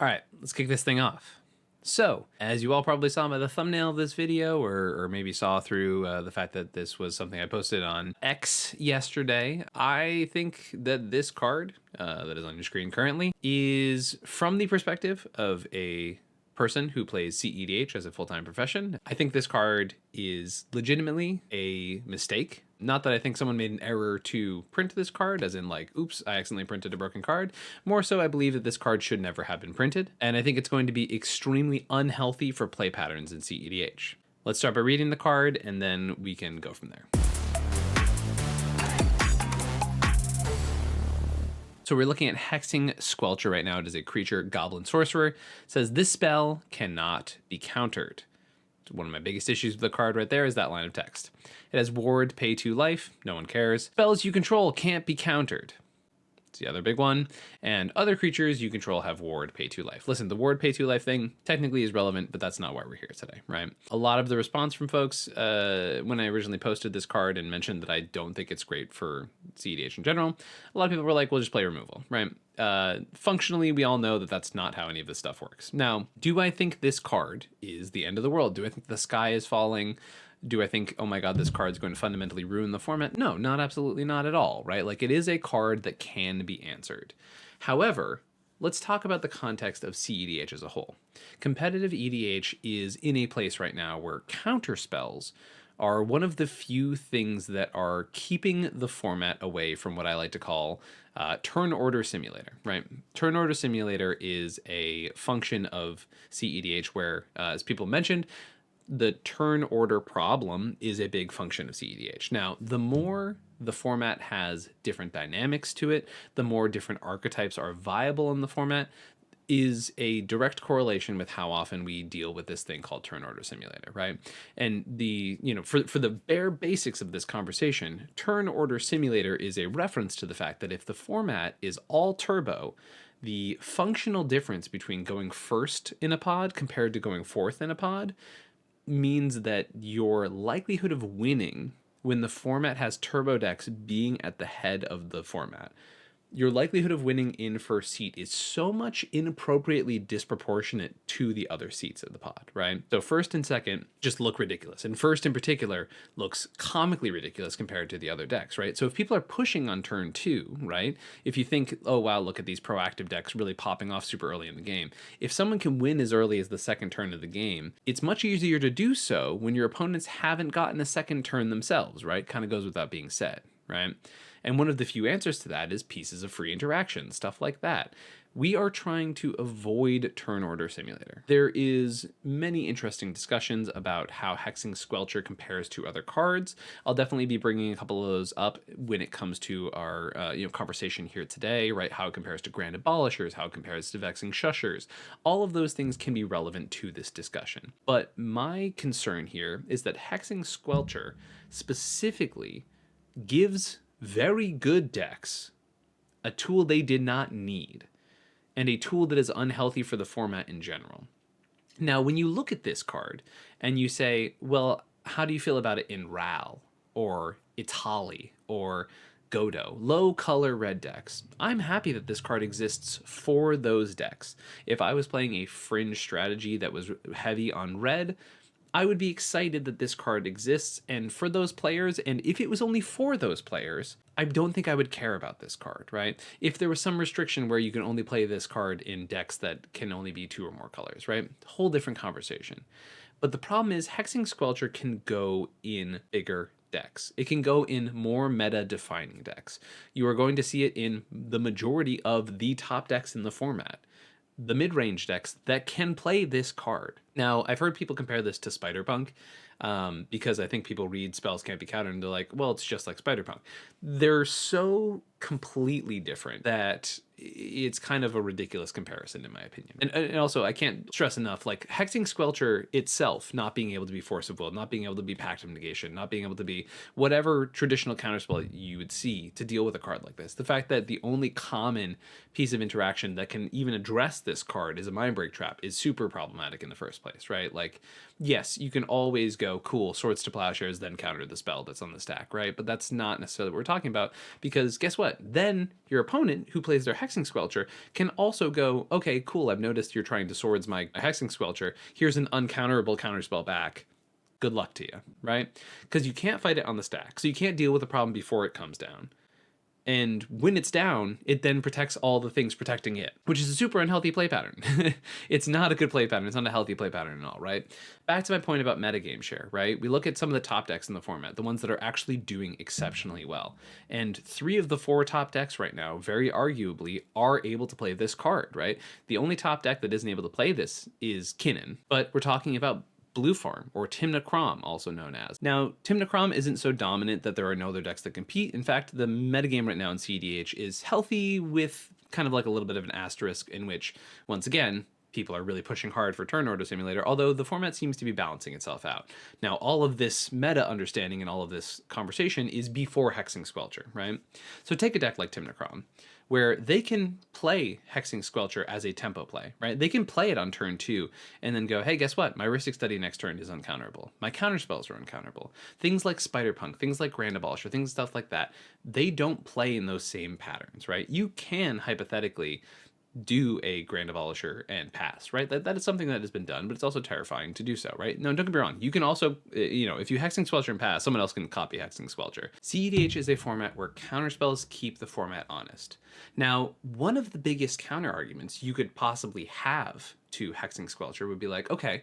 All right, let's kick this thing off. So, as you all probably saw by the thumbnail of this video, or maybe saw through the fact that this was something I posted on X yesterday, I think that this card that is on your screen currently is from the perspective of a person who plays cEDH as a full-time profession. I think this card is legitimately a mistake. Not that I think someone made an error to print this card, as in like, oops, I accidentally printed a broken card. More so, I believe that this card should never have been printed, and I think it's going to be extremely unhealthy for play patterns in cEDH. Let's start by reading the card, and then we can go from there. So we're looking at Hexing Squelcher right now. It is a creature goblin sorcerer. It says this spell cannot be countered. One of my biggest issues with the card right there is that line of text. It has ward, pay 2 life, no one cares. Spells you control can't be countered. It's the other big one. And other creatures you control have ward, pay 2 life. Listen, the ward, pay 2 life thing technically is relevant, but that's not why we're here today, right? A lot of the response from folks when I originally posted this card and mentioned that I don't think it's great for cEDH in general, a lot of people were like, well, just play removal, right? Functionally, we all know that that's not how any of this stuff works. Now, do I think this card is the end of the world? Do I think the sky is falling? Do I think, oh my god, this card's going to fundamentally ruin the format? No, not absolutely not at all, right? Like, it is a card that can be answered. However, let's talk about the context of cEDH as a whole. Competitive EDH is in a place right now where counter spells are one of the few things that are keeping the format away from what I like to call turn order simulator, right? Turn order simulator is a function of cEDH where, as people mentioned, the turn order problem is a big function of cEDH. Now, the more the format has different dynamics to it, the more different archetypes are viable in the format, is a direct correlation with how often we deal with this thing called turn order simulator, right? And the, for the bare basics of this conversation, turn order simulator is a reference to the fact that if the format is all turbo, the functional difference between going first in a pod compared to going fourth in a pod means that your likelihood of winning when the format has turbo decks being at the head of the format, your likelihood of winning in first seat is so much inappropriately disproportionate to the other seats of the pod, right? So first and second just look ridiculous. And first in particular looks comically ridiculous compared to the other decks, right? So if people are pushing on turn 2, right? If you think, oh wow, look at these proactive decks really popping off super early in the game. If someone can win as early as the second turn of the game, it's much easier to do so when your opponents haven't gotten a second turn themselves, right? Kind of goes without being said, right? And one of the few answers to that is pieces of free interaction, stuff like that. We are trying to avoid turn order simulator. There is many interesting discussions about how Hexing Squelcher compares to other cards. I'll definitely be bringing a couple of those up when it comes to our conversation here today, right? How it compares to Grand Abolishers, how it compares to Vexing Shushers. All of those things can be relevant to this discussion. But my concern here is that Hexing Squelcher specifically gives very good decks a tool they did not need, and a tool that is unhealthy for the format in general. Now, when you look at this card and you say, well, how do you feel about it in Ral or Itali or Godo, low color red decks? I'm happy that this card exists for those decks. If I was playing a fringe strategy that was heavy on red, I would be excited that this card exists, and for those players, and if it was only for those players, I don't think I would care about this card, right? If there was some restriction where you can only play this card in decks that can only be 2 or more colors, right? Whole different conversation. But the problem is Hexing Squelcher can go in bigger decks. It can go in more meta-defining decks. You are going to see it in the majority of the top decks in the format. The mid-range decks that can play this card. Now, I've heard people compare this to Spiderpunk because I think people read spells can't be countered and they're like, well, it's just like Spiderpunk. They're so completely different that it's kind of a ridiculous comparison in my opinion. And also, I can't stress enough, like Hexing Squelcher itself not being able to be Force of Will, not being able to be Pact of Negation, not being able to be whatever traditional counterspell you would see to deal with a card like this. The fact that the only common piece of interaction that can even address this card is a Mindbreak Trap is super problematic in the first place, right? Like, yes, you can always go, cool, Swords to Plowshares, then counter the spell that's on the stack, right? But that's not necessarily what we're talking about, because guess what? Then your opponent who plays their Hexing Squelcher can also go, okay, cool, I've noticed you're trying to Swords my Hexing Squelcher. Here's an uncounterable counterspell back. Good luck to you, right? Because you can't fight it on the stack, so you can't deal with the problem before it comes down. And when it's down, it then protects all the things protecting it, which is a super unhealthy play pattern. It's not a good play pattern. It's not a healthy play pattern at all, right? Back to my point about metagame share, right? We look at some of the top decks in the format, the ones that are actually doing exceptionally well. And 3 of the 4 top decks right now, very arguably, are able to play this card, right? The only top deck that isn't able to play this is Kinnan, but we're talking about Blue Farm, or Timna Krom, also known as. Now, Timna Krom isn't so dominant that there are no other decks that compete. In fact, the metagame right now in cEDH is healthy with kind of like a little bit of an asterisk in which, once again, people are really pushing hard for Turn Order Simulator, although the format seems to be balancing itself out. Now, all of this meta understanding and all of this conversation is before Hexing Squelcher, right? So take a deck like Timna Krom, where they can play Hexing Squelcher as a tempo play, right? They can play it on turn 2 and then go, hey, guess what? My Rhystic Study next turn is uncounterable. My counterspells are uncounterable. Things like Spiderpunk, things like Grand Abolisher, things stuff like that, they don't play in those same patterns, right? You can hypothetically do a Grand Abolisher and pass, right? That is something that has been done, but it's also terrifying to do so, right? No, don't get me wrong. You can also, if you Hexing Squelcher and pass, someone else can copy Hexing Squelcher. cEDH is a format where counterspells keep the format honest. Now, one of the biggest counter arguments you could possibly have to Hexing Squelcher would be like, okay,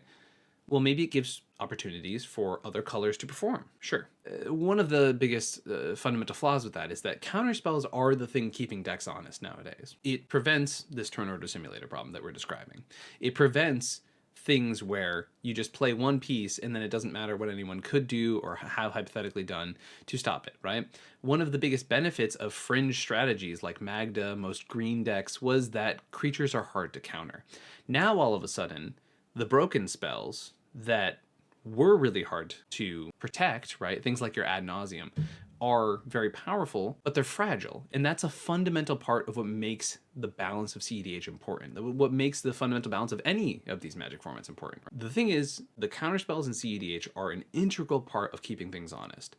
well, maybe it gives opportunities for other colors to perform. Sure. One of the biggest fundamental flaws with that is that counterspells are the thing keeping decks honest nowadays. It prevents this Turn Order Simulator problem that we're describing. It prevents things where you just play one piece and then it doesn't matter what anyone could do or have hypothetically done to stop it, right? One of the biggest benefits of fringe strategies like Magda, most green decks, was that creatures are hard to counter. Now, all of a sudden, the broken spells that were really hard to protect, right? Things like your Ad Nauseam are very powerful, but they're fragile. And that's a fundamental part of what makes the balance of cEDH important, what makes the fundamental balance of any of these Magic formats important. The thing is, the counterspells in cEDH are an integral part of keeping things honest.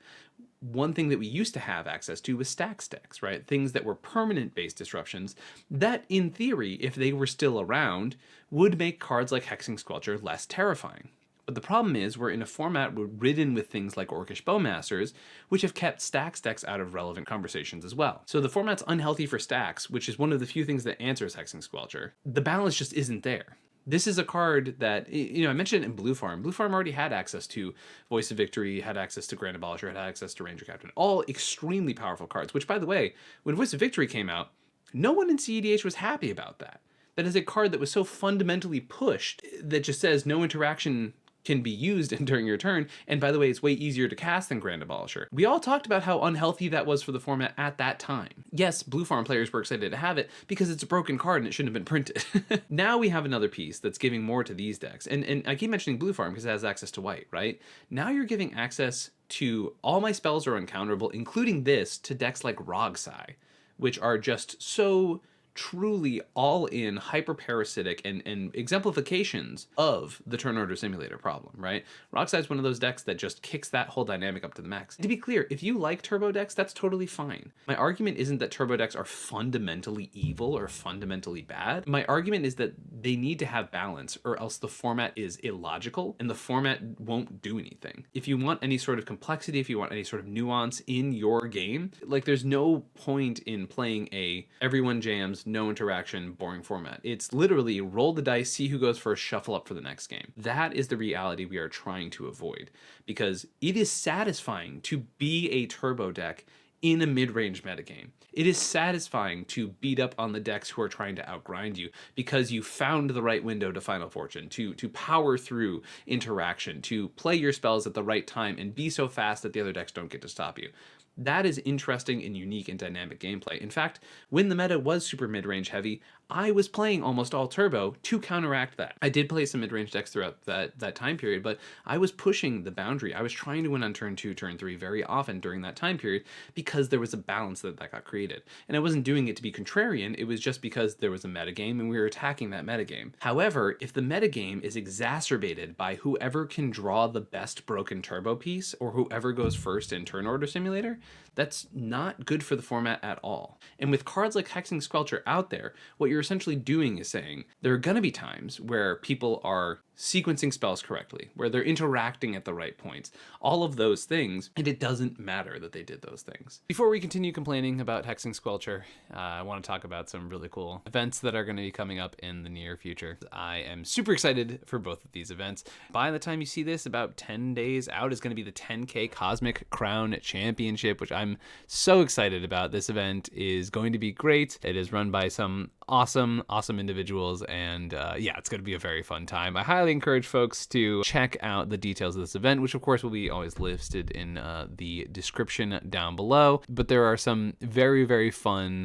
One thing that we used to have access to was stack decks, right? Things that were permanent base disruptions that, in theory, if they were still around, would make cards like Hexing Squelcher less terrifying. But the problem is we're in a format ridden with things like Orcish Bowmasters, which have kept stacks decks out of relevant conversations as well. So the format's unhealthy for stacks, which is one of the few things that answers Hexing Squelcher. The balance just isn't there. This is a card that, I mentioned it in Blue Farm. Blue Farm already had access to Voice of Victory, had access to Grand Abolisher, had access to Ranger Captain. All extremely powerful cards, which, by the way, when Voice of Victory came out, no one in cEDH was happy about that. That is a card that was so fundamentally pushed that just says no interaction can be used during your turn, and by the way, it's way easier to cast than Grand Abolisher. We all talked about how unhealthy that was for the format at that time. Yes, Blue Farm players were excited to have it because it's a broken card and it shouldn't have been printed. Now we have another piece that's giving more to these decks, and I keep mentioning Blue Farm because it has access to white, right? Now you're giving access to all my spells are uncounterable, including this, to decks like Rogsai, which are just so truly all-in hyper-parasitic and exemplifications of the Turn Order Simulator problem, right? Rockside is one of those decks that just kicks that whole dynamic up to the max. And to be clear, if you like turbo decks, that's totally fine. My argument isn't that turbo decks are fundamentally evil or fundamentally bad. My argument is that they need to have balance, or else the format is illogical and the format won't do anything. If you want any sort of complexity, if you want any sort of nuance in your game, like there's no point in playing a everyone jams, no interaction, boring format. It's literally roll the dice, see who goes first, shuffle up for the next game. That is the reality we are trying to avoid, because it is satisfying to be a turbo deck in a mid-range metagame. It is satisfying to beat up on the decks who are trying to outgrind you because you found the right window to Final Fortune, to power through interaction, to play your spells at the right time and be so fast that the other decks don't get to stop you. That is interesting and unique and dynamic gameplay. In fact, when the meta was super mid-range heavy, I was playing almost all turbo to counteract that. I did play some mid-range decks throughout that time period, but I was pushing the boundary. I was trying to win on turn 2, turn 3 very often during that time period because there was a balance that got created. And I wasn't doing it to be contrarian, it was just because there was a metagame and we were attacking that metagame. However, if the metagame is exacerbated by whoever can draw the best broken turbo piece or whoever goes first in turn order simulator, that's not good for the format at all. And with cards like Hexing Squelcher out there, what you're essentially doing is saying there are going to be times where people are sequencing spells correctly, where they're interacting at the right points, all of those things, and it doesn't matter that they did those things. Before we continue complaining about Hexing Squelcher, I want to talk about some really cool events that are going to be coming up in the near future. I am super excited for both of these events. By the time you see this, about 10 days out is going to be the 10K Cosmic Crown Championship, which I'm so excited about. This event is going to be great. It is run by some awesome individuals, and yeah, it's going to be a very fun time. I highly encourage folks to check out the details of this event, which of course will be always listed in the description down below. But there are some very fun,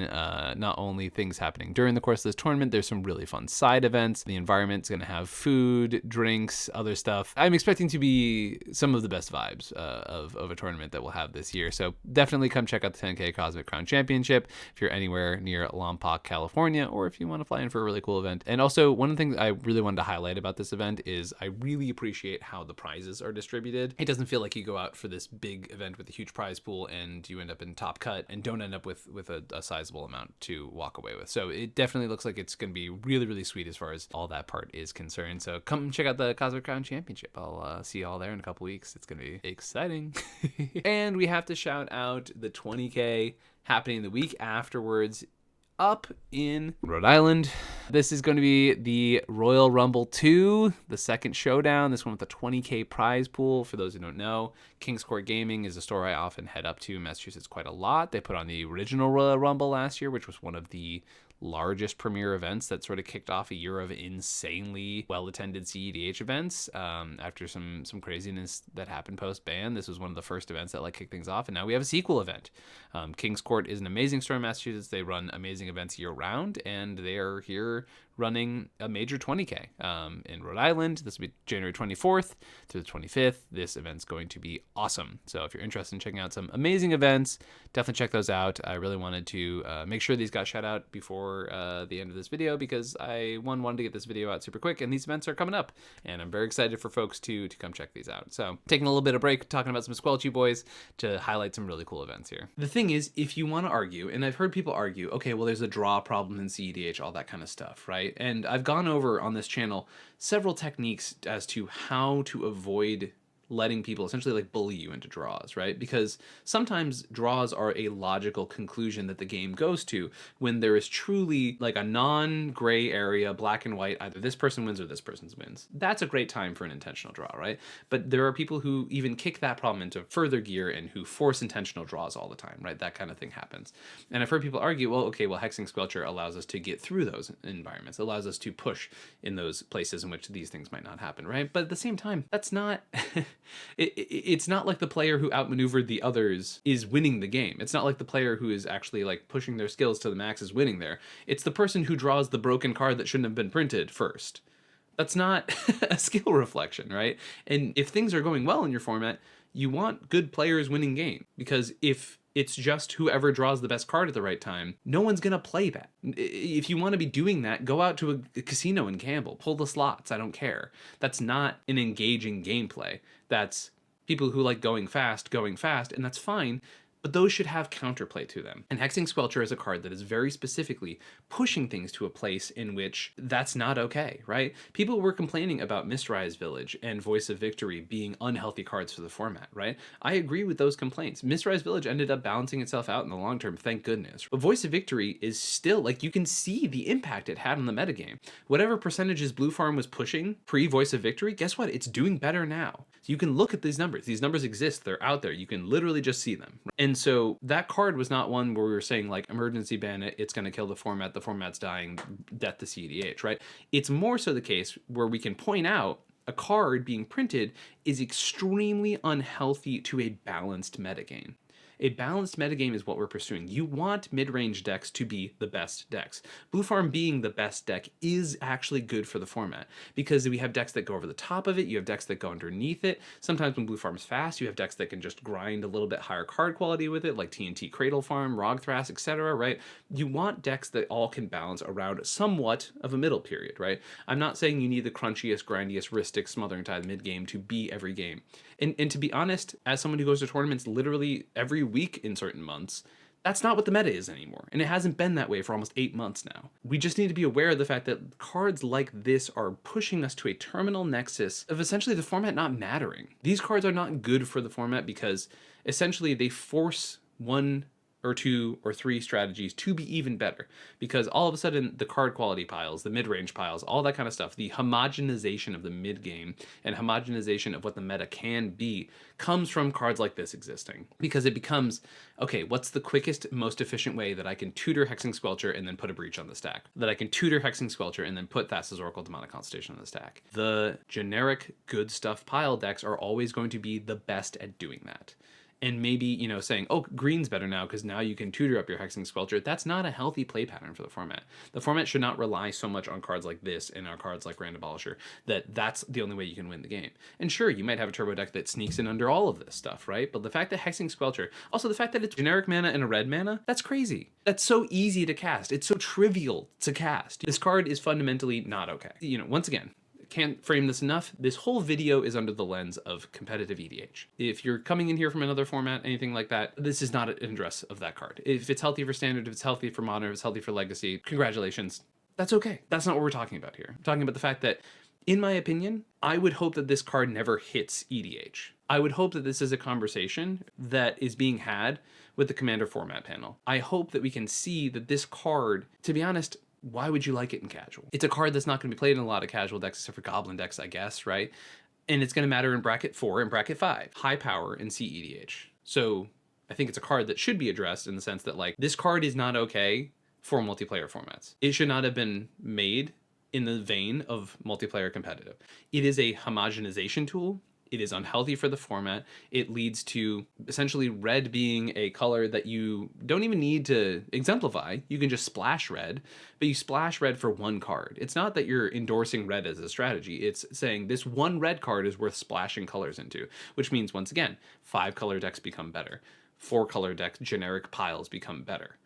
not only things happening during the course of this tournament, there's some really fun side events. The environment's going to have food, drinks, other stuff. I'm expecting to be some of the best vibes of a tournament that we'll have this year. So definitely come check out the 10K Cosmic Crown Championship if you're anywhere near Lompoc, California, or if you want to fly in for a really cool event. And also, one of the things I really wanted to highlight about this event is I really appreciate how the prizes are distributed. It doesn't feel like you go out for this big event with a huge prize pool and you end up in top cut and don't end up with a sizable amount to walk away with. So it definitely looks like it's going to be really sweet as far as all that part is concerned. So come check out the Cosmic Crown Championship. I'll see you all there in a couple weeks. It's going to be exciting. And we have to shout out the 20K happening the week afterwards up in Rhode Island. This is going to be the Royal Rumble 2, the second showdown, this one with the 20K prize pool. For those who don't know, King's Court Gaming is a store I often head up to in Massachusetts quite a lot. They put on the original Royal Rumble last year, which was one of the largest premier events that sort of kicked off a year of insanely well-attended cEDH events. After some craziness that happened post-ban, this was one of the first events that kicked things off, and now we have a sequel event. King's Court is an amazing store in Massachusetts. They run amazing events year-round, and they are here running a major 20K in Rhode Island. This will be January 24th to the 25th. This event's going to be awesome. So if you're interested in checking out some amazing events, definitely check those out. I really wanted to make sure these got shout out before the end of this video because I wanted to get this video out super quick, and these events are coming up, and I'm very excited for folks to come check these out. So taking a little bit of break, talking about some Squelchy boys to highlight some really cool events here. The thing is, if you want to argue, and I've heard people argue, okay, well, there's a draw problem in cEDH, all that kind of stuff, right? And I've gone over on this channel several techniques as to how to avoid letting people essentially bully you into draws, right? Because sometimes draws are a logical conclusion that the game goes to when there is truly a non-gray area, black and white, either this person wins or this person wins. That's a great time for an intentional draw, right? But there are people who even kick that problem into further gear and who force intentional draws all the time, right? That kind of thing happens. And I've heard people argue, well, okay, well, Hexing Squelcher allows us to get through those environments. It allows us to push in those places in which these things might not happen, right? But at the same time, that's not... It's not like the player who outmaneuvered the others is winning the game. It's not like the player who is actually pushing their skills to the max is winning there. It's the person who draws the broken card that shouldn't have been printed first. That's not a skill reflection, right? And if things are going well in your format, you want good players winning game, because if it's just whoever draws the best card at the right time, no one's going to play that. If you want to be doing that, go out to a casino and gamble. Pull the slots. I don't care. That's not an engaging gameplay. That's people who like going fast, and that's fine. But those should have counterplay to them. And Hexing Squelcher is a card that is very specifically pushing things to a place in which that's not okay, right? People were complaining about Mistrise Village and Voice of Victory being unhealthy cards for the format, right? I agree with those complaints. Mistrise Village ended up balancing itself out in the long term, thank goodness. But Voice of Victory is still, you can see the impact it had on the metagame. Whatever percentages Blue Farm was pushing pre-Voice of Victory, guess what? It's doing better now. So you can look at these numbers. These numbers exist. They're out there. You can literally just see them. And so that card was not one where we were saying emergency ban it, it's going to kill the format's dying, death to cEDH, right? It's more so the case where we can point out a card being printed is extremely unhealthy to a balanced metagame. A balanced metagame is what we're pursuing. You want mid-range decks to be the best decks. Blue Farm being the best deck is actually good for the format because we have decks that go over the top of it, you have decks that go underneath it. Sometimes when Blue Farm's fast, you have decks that can just grind a little bit higher card quality with it, like TNT Cradle Farm, Rogthras, etc., right? You want decks that all can balance around somewhat of a middle period, right? I'm not saying you need the crunchiest, grindiest, Ristic, Smothering Tithe mid-game to be every game. And to be honest, as someone who goes to tournaments literally every week in certain months, that's not what the meta is anymore. And it hasn't been that way for almost 8 months now. We just need to be aware of the fact that cards like this are pushing us to a terminal nexus of essentially the format not mattering. These cards are not good for the format because essentially they force one or two or three strategies to be even better, because all of a sudden the card quality piles, the mid-range piles, all that kind of stuff, the homogenization of the mid-game and homogenization of what the meta can be comes from cards like this existing, because it becomes, okay, what's the quickest, most efficient way that I can tutor Hexing Squelcher and then put a Breach on the stack, that I can tutor Hexing Squelcher and then put Thassa's Oracle Demonic Consultation on the stack. The generic good stuff pile decks are always going to be the best at doing that. And maybe, you know, saying, oh, green's better now because now you can tutor up your Hexing Squelcher. That's not a healthy play pattern for the format. The format should not rely so much on cards like this and on cards like Grand Abolisher that that's the only way you can win the game. And sure, you might have a turbo deck that sneaks in under all of this stuff, right? But the fact that Hexing Squelcher, also the fact that it's generic mana and a red mana, that's crazy. That's so easy to cast. It's so trivial to cast. This card is fundamentally not okay. You know, once again, can't frame this enough. This whole video is under the lens of competitive EDH. If you're coming in here from another format, anything like that, this is not an address of that card. If it's healthy for standard, if it's healthy for modern, if it's healthy for legacy, congratulations. That's okay. That's not what we're talking about here. I'm talking about the fact that, in my opinion, I would hope that this card never hits EDH. I would hope that this is a conversation that is being had with the Commander format panel. I hope that we can see that this card, to be honest, why would you like it in casual? It's a card that's not going to be played in a lot of casual decks except for Goblin decks, I guess, right? And it's going to matter in bracket 4 and bracket 5. High power in cEDH. So I think it's a card that should be addressed in the sense that, like, this card is not okay for multiplayer formats. It should not have been made in the vein of multiplayer competitive. It is a homogenization tool. It is unhealthy for the format. It leads to essentially red being a color that you don't even need to exemplify. You can just splash red, but you splash red for one card. It's not that you're endorsing red as a strategy. It's saying this one red card is worth splashing colors into, which means, once again, 5 color decks become better. 4 color decks, generic piles, become better.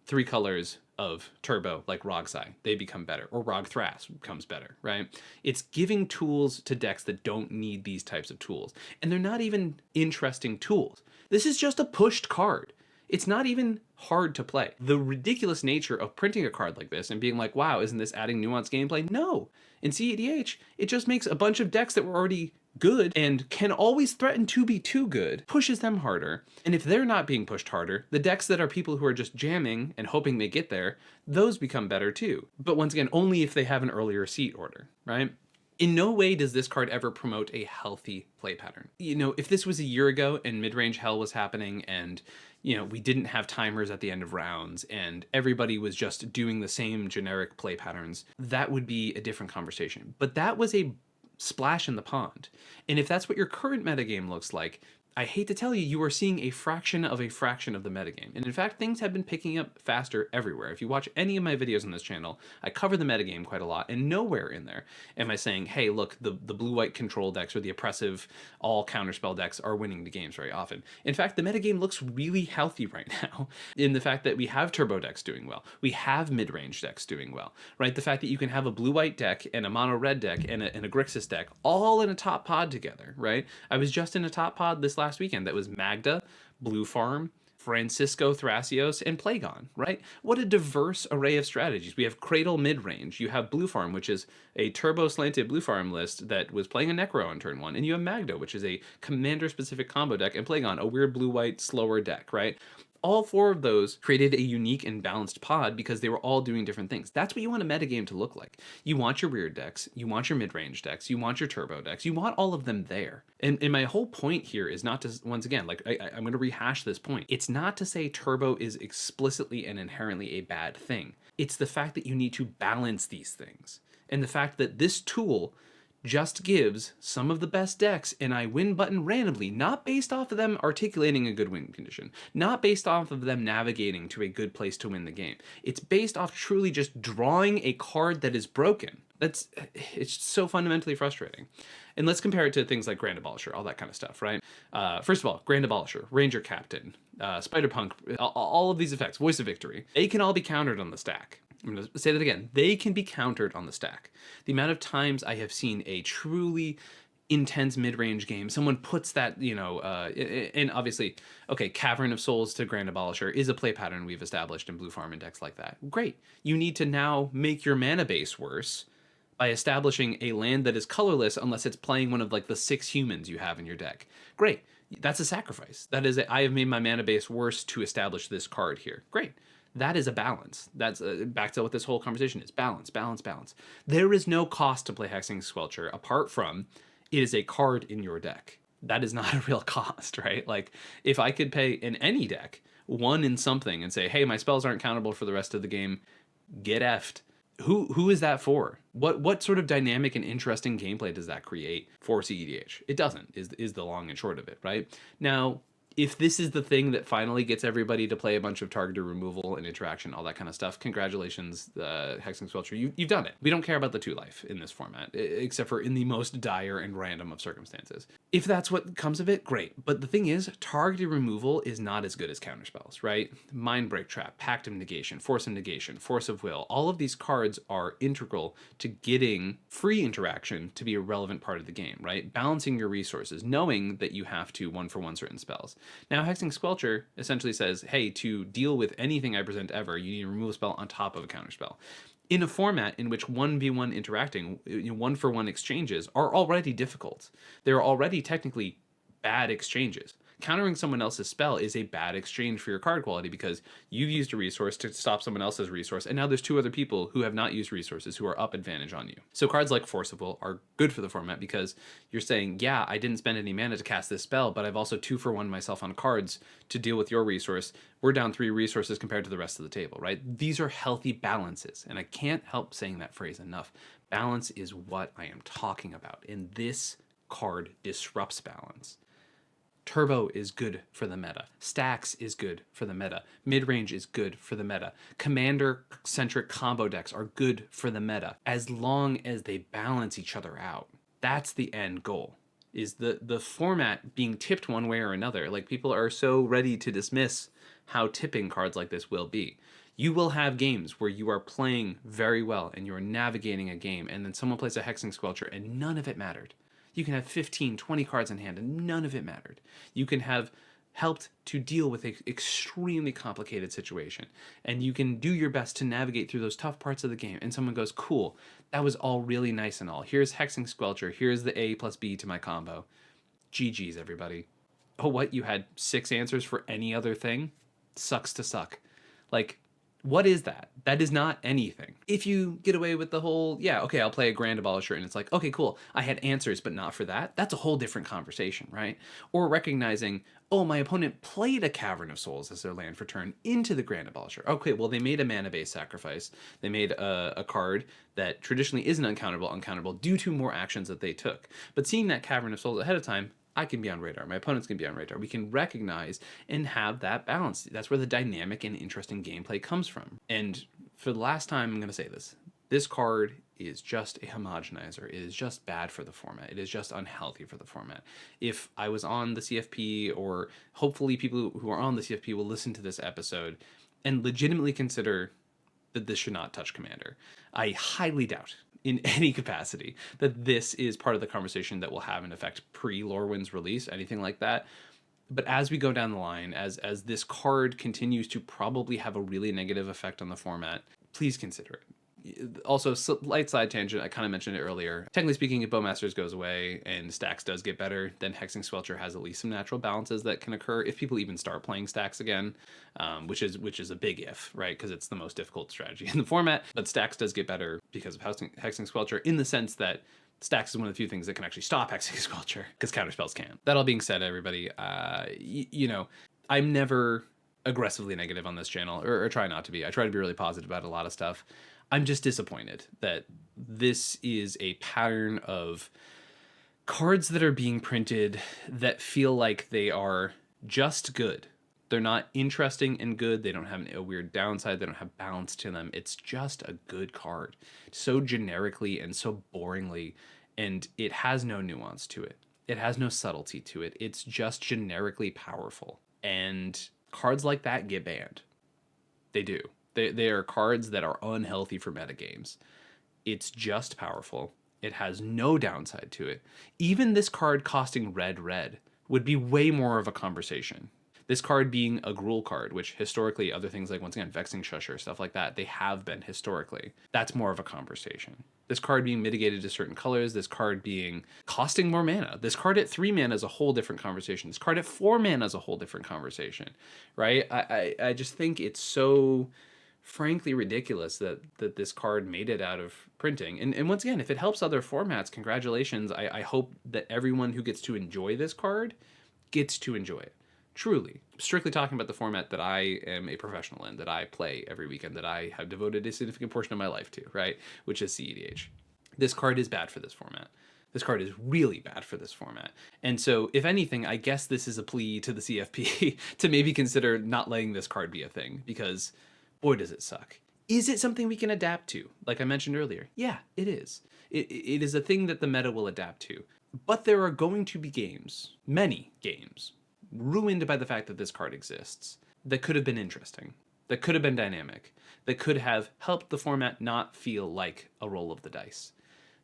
3 colors of turbo, like Rogsai, they become better, or Rogthras becomes better, right? It's giving tools to decks that don't need these types of tools. And they're not even interesting tools. This is just a pushed card. It's not even hard to play. The ridiculous nature of printing a card like this and being like, wow, isn't this adding nuanced gameplay? No. In cEDH, it just makes a bunch of decks that were already good and can always threaten to be too good, pushes them harder. And if they're not being pushed harder, the decks that are people who are just jamming and hoping they get there, those become better too. But once again, only if they have an earlier seat order, right? In no way does this card ever promote a healthy play pattern. You know, if this was a year ago and mid-range hell was happening and, you know, we didn't have timers at the end of rounds and everybody was just doing the same generic play patterns, that would be a different conversation. But that was a splash in the pond. And if that's what your current metagame looks like, I hate to tell you, you are seeing a fraction of the metagame. And in fact, things have been picking up faster everywhere. If you watch any of my videos on this channel, I cover the metagame quite a lot, and nowhere in there am I saying, hey, look, the blue-white control decks or the oppressive all counterspell decks are winning the games very often. In fact, the metagame looks really healthy right now in the fact that we have turbo decks doing well. We have mid-range decks doing well, right? The fact that you can have a blue-white deck and a mono-red deck and a Grixis deck all in a top pod together, right? I was just in a top pod this last weekend that was Magda, Blue Farm, Francisco Thrasios, and Plagon, right? What a diverse array of strategies. We have Cradle mid-range. You have Blue Farm, which is a turbo-slanted Blue Farm list that was playing a Necro on turn 1. And you have Magda, which is a commander-specific combo deck, and Plagon, a weird blue-white slower deck, right? All 4 of those created a unique and balanced pod because they were all doing different things. That's what you want a metagame to look like. You want your weird decks, you want your mid-range decks, you want your turbo decks, you want all of them there. And my whole point here is not to, once again, like I'm going to rehash this point. It's not to say turbo is explicitly and inherently a bad thing. It's the fact that you need to balance these things. And the fact that this tool just gives some of the best decks an I win button randomly, not based off of them articulating a good win condition, not based off of them navigating to a good place to win the game. It's based off truly just drawing a card that is broken. It's so fundamentally frustrating. And let's compare it to things like Grand Abolisher, all that kind of stuff, right? First of all, Grand Abolisher, Ranger Captain, Spider-Punk, all of these effects, Voice of Victory, they can all be countered on the stack. I'm going to say that again. They can be countered on the stack. The amount of times I have seen a truly intense mid-range game, someone puts that, and obviously, okay, Cavern of Souls to Grand Abolisher is a play pattern we've established in Blue Farm and decks like that. Great. You need to now make your mana base worse by establishing a land that is colorless unless it's playing one of like the 6 humans you have in your deck. Great. That's a sacrifice. That is, I have made my mana base worse to establish this card here. Great. That is a balance. That's back to what this whole conversation is. Balance, balance, balance. There is no cost to play Hexing Squelcher apart from it is a card in your deck. That is not a real cost, right? Like, if I could pay in any deck 1 in something and say, hey, my spells aren't countable for the rest of the game, get effed. Who is that for? What sort of dynamic and interesting gameplay does that create for cEDH? It doesn't, is the long and short of it, right? Now, if this is the thing that finally gets everybody to play a bunch of targeted removal and interaction, all that kind of stuff, congratulations, Hexing Squelcher, you've done it. We don't care about the 2-life in this format, except for in the most dire and random of circumstances. If that's what comes of it, great. But the thing is, targeted removal is not as good as counterspells, right? Mind Break Trap, Pact of Negation, Force of Negation, Force of Will, all of these cards are integral to getting free interaction to be a relevant part of the game, right? Balancing your resources, knowing that you have to 1-for-1 certain spells. Now, Hexing Squelcher essentially says, hey, to deal with anything I present ever, you need to remove a spell on top of a counterspell. In a format in which 1v1 interacting, 1-for-1 exchanges are already difficult. They're already technically bad exchanges. Countering someone else's spell is a bad exchange for your card quality because you've used a resource to stop someone else's resource, and now there's 2 other people who have not used resources who are up advantage on you. So cards like Force of Will are good for the format because you're saying, yeah, I didn't spend any mana to cast this spell, but I've also 2-for-1 myself on cards to deal with your resource. We're down 3 resources compared to the rest of the table, right? These are healthy balances, and I can't help saying that phrase enough. Balance is what I am talking about, and this card disrupts balance. Turbo is good for the meta. Stacks is good for the meta. Midrange is good for the meta. Commander-centric combo decks are good for the meta, as long as they balance each other out. That's the end goal, is the format being tipped one way or another. Like, people are so ready to dismiss how tipping cards like this will be. You will have games where you are playing very well and you are navigating a game, and then someone plays a Hexing Squelcher and none of it mattered. You can have 15, 20 cards in hand and none of it mattered. You can have helped to deal with an extremely complicated situation, and you can do your best to navigate through those tough parts of the game, and someone goes, cool, that was all really nice and all. Here's Hexing Squelcher. Here's the A plus B to my combo. GG's, everybody. Oh, what? You had 6 answers for any other thing? Sucks to suck. Like, what is that? That is not anything. If you get away with the whole, yeah, okay, I'll play a Grand Abolisher, and it's like, okay, cool, I had answers, but not for that. That's a whole different conversation, right? Or recognizing, oh, my opponent played a Cavern of Souls as their land for turn into the Grand Abolisher. Okay, well, they made a mana-based sacrifice. They made a card that traditionally isn't uncountable due to more actions that they took. But seeing that Cavern of Souls ahead of time, I can be on radar. My opponents can be on radar. We can recognize and have that balance. That's where the dynamic and interesting gameplay comes from. And for the last time, I'm going to say this. This card is just a homogenizer. It is just bad for the format. It is just unhealthy for the format. If I was on the CFP, or hopefully people who are on the CFP will listen to this episode and legitimately consider that this should not touch Commander, I highly doubt in any capacity that this is part of the conversation that will have an effect pre-Lorwyn's release, anything like that. But as we go down the line, as this card continues to probably have a really negative effect on the format, please consider it. Also, light side tangent, I kind of mentioned it earlier. Technically speaking, if Bowmasters goes away and Stacks does get better, then Hexing Squelcher has at least some natural balances that can occur if people even start playing Stacks again, which is a big if, right? Because it's the most difficult strategy in the format. But Stacks does get better because of Hexing Squelcher, in the sense that Stacks is one of the few things that can actually stop Hexing Squelcher, because counterspells can. That all being said, everybody, I'm never aggressively negative on this channel, or try not to be. I try to be really positive about a lot of stuff. I'm just disappointed that this is a pattern of cards that are being printed that feel like they are just good. They're not interesting and good. They don't have a weird downside. They don't have balance to them. It's just a good card, so generically and so boringly, and it has no nuance to it. It has no subtlety to it. It's just generically powerful. And cards like that get banned. They do. They are cards that are unhealthy for metagames. It's just powerful. It has no downside to it. Even this card costing red would be way more of a conversation. This card being a Gruul card, which historically other things like, once again, Hexing Squelcher, stuff like that, they have been historically. That's more of a conversation. This card being mitigated to certain colors, this card being costing more mana. This card at 3 mana is a whole different conversation. This card at 4 mana is a whole different conversation, right? I just think it's so frankly ridiculous that this card made it out of printing. And once again, if it helps other formats, congratulations. I hope that everyone who gets to enjoy this card gets to enjoy it. Truly. Strictly talking about the format that I am a professional in, that I play every weekend, that I have devoted a significant portion of my life to, right? Which is cEDH. This card is bad for this format. This card is really bad for this format. And so, if anything, I guess this is a plea to the CFP to maybe consider not letting this card be a thing, because boy, does it suck. Is it something we can adapt to? Like I mentioned earlier, yeah, it is. It is a thing that the meta will adapt to. But there are going to be games, many games, ruined by the fact that this card exists, that could have been interesting, that could have been dynamic, that could have helped the format not feel like a roll of the dice.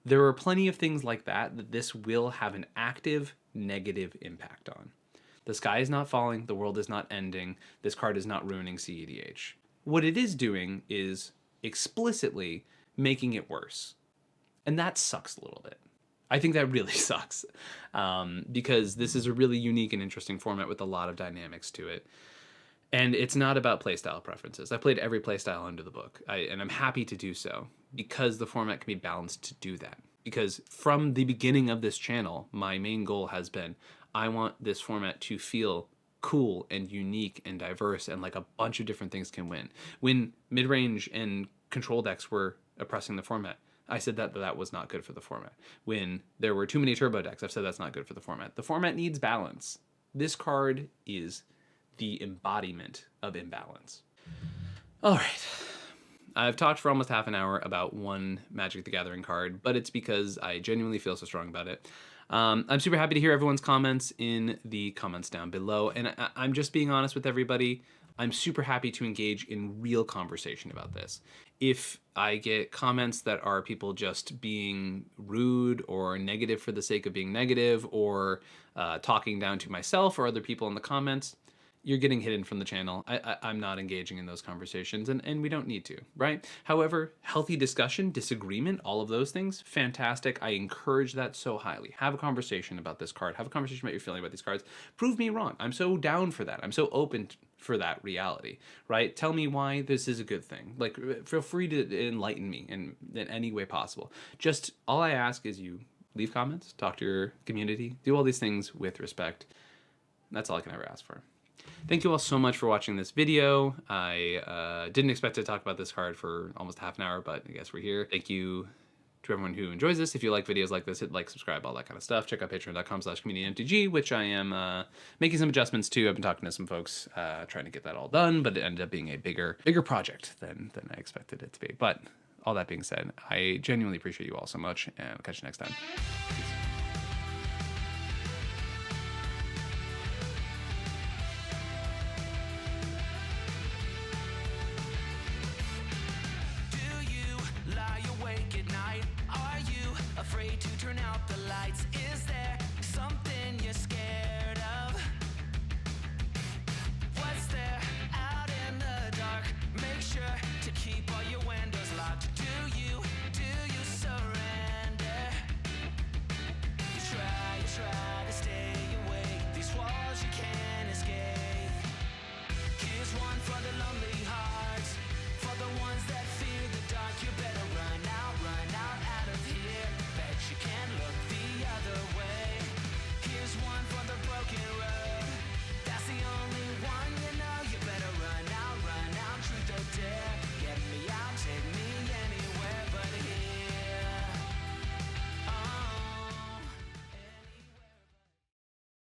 There are plenty of things like that this will have an active negative impact on. The sky is not falling, the world is not ending, this card is not ruining cEDH. What it is doing is explicitly making it worse. And that sucks a little bit. I think that really sucks, because this is a really unique and interesting format with a lot of dynamics to it. And it's not about playstyle preferences. I played every playstyle under the book, and I'm happy to do so, because the format can be balanced to do that. Because from the beginning of this channel, my main goal has been, I want this format to feel cool and unique and diverse, and like a bunch of different things can win. When mid-range and control decks were oppressing the format, I said that was not good for the format. When there were too many turbo decks, I've said that's not good for the format. The format needs balance. This card is the embodiment of imbalance. All right. I've talked for almost half an hour about one Magic the Gathering card, but it's because I genuinely feel so strong about it. I'm super happy to hear everyone's comments in the comments down below, and I'm just being honest with everybody. I'm super happy to engage in real conversation about this. If I get comments that are people just being rude or negative for the sake of being negative, or talking down to myself or other people in the comments, you're getting hidden from the channel. I'm not engaging in those conversations, and we don't need to, right? However, healthy discussion, disagreement, all of those things, fantastic. I encourage that so highly. Have a conversation about this card. Have a conversation about your feeling about these cards. Prove me wrong. I'm so down for that. I'm so open for that reality, right? Tell me why this is a good thing. Like, feel free to enlighten me in any way possible. Just all I ask is you leave comments, talk to your community, do all these things with respect. That's all I can ever ask for. Thank you all so much for watching this video. I didn't expect to talk about this card for almost half an hour, but I guess we're here. Thank you to everyone who enjoys this. If you like videos like this, hit like, subscribe, all that kind of stuff. Check out patreon.com/communitymtg, which I am making some adjustments to. I've been talking to some folks trying to get that all done, but it ended up being a bigger project than I expected it to be. But all that being said, I genuinely appreciate you all so much, and I'll catch you next time. Peace. Afraid to turn out the lights? Is there something you're scared